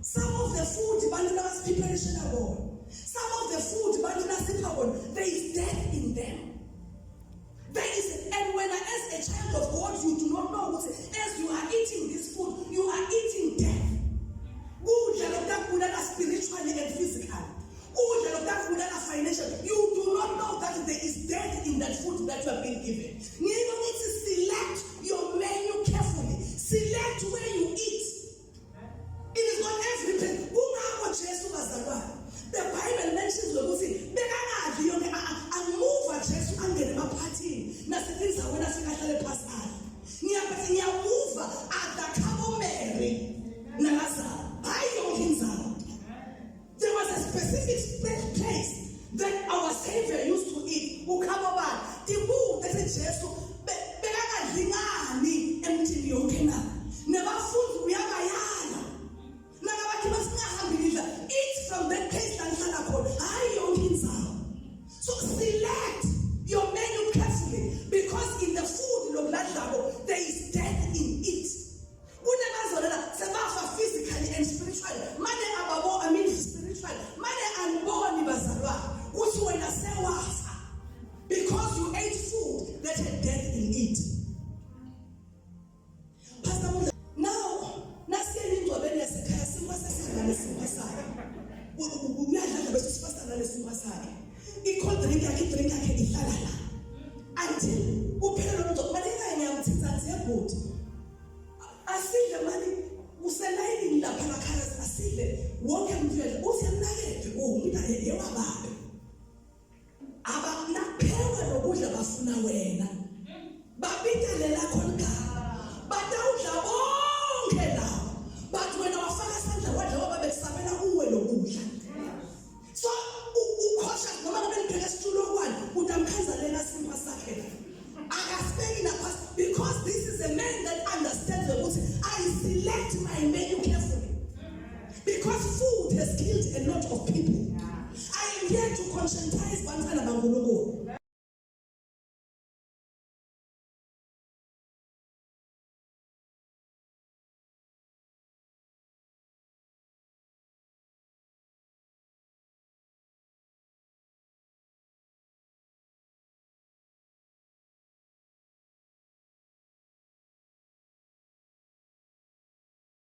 Some of the food, there is death in them. And when as a child of God, you do not know, as you are eating this food, you are eating death. Spiritually and physically. Financially. You do not know that there is death in that food that you have been given. You need to select your menu carefully. Select where you eat. It is not everything. The Bible mentions the Lucy. There was a specific place that our Savior used to eat. Eat from that place. So select your menu carefully, because in the food there is death in it. Physically and spiritually. Because you ate food that had death in it. Pastor Muda, now, because this is a man that understands the rules, I select my menu carefully. Because food has killed a lot of people. I am here to conscientize Bantana Bangologo.